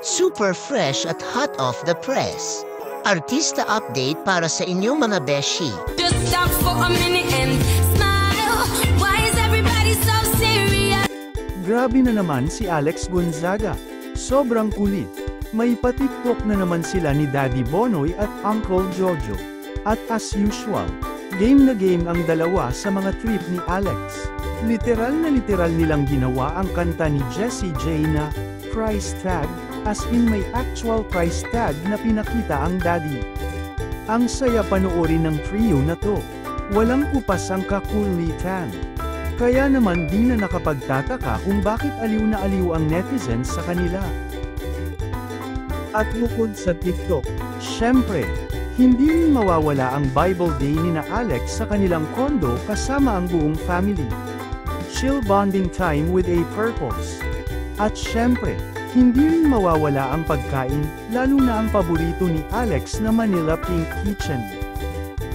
Super fresh at hot off the press. Artista update para sa inyong mga beshi. Just stop for a minute and smile. Why is everybody so serious? Grabe na naman si Alex Gonzaga. Sobrang kulit. May patiktok na naman sila ni Daddy Bonoy at Uncle Jojo. At as usual, game na game ang dalawa sa mga trip ni Alex. Literal na literal nilang ginawa ang kanta ni Jessie J na price tag, as in may actual price tag na pinakita ang daddy. Ang saya panoorin ng trio na to. Walang kupas ang kakulitan. Kaya naman di na nakapagtataka kung bakit aliw na aliw ang netizens sa kanila. At bukod sa TikTok, syempre, hindi rin mawawala ang Bible Day ni na Alex sa kanilang kondo kasama ang buong family. Chill bonding time with a purpose. At syempre, hindi rin mawawala ang pagkain, lalo na ang paborito ni Alex na Manila Pink Kitchen.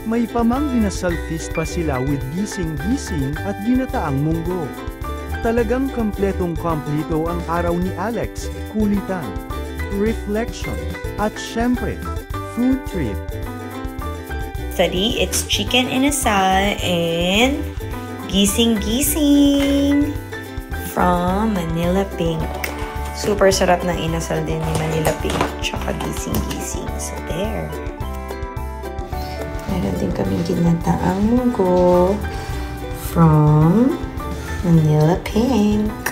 May pamang dinasal feast pa sila with gising-gising at ginataang munggo. Talagang kompletong-kompleto ang araw ni Alex, kulitan, reflection, at syempre, food trip. Study, it's chicken inasal and gising-gising from Manila Pink. Super sarap ng inasal din ni Manila Pink, tsaka gising-gising. So there. Meron din kaming ginataang munggo from Manila Pink.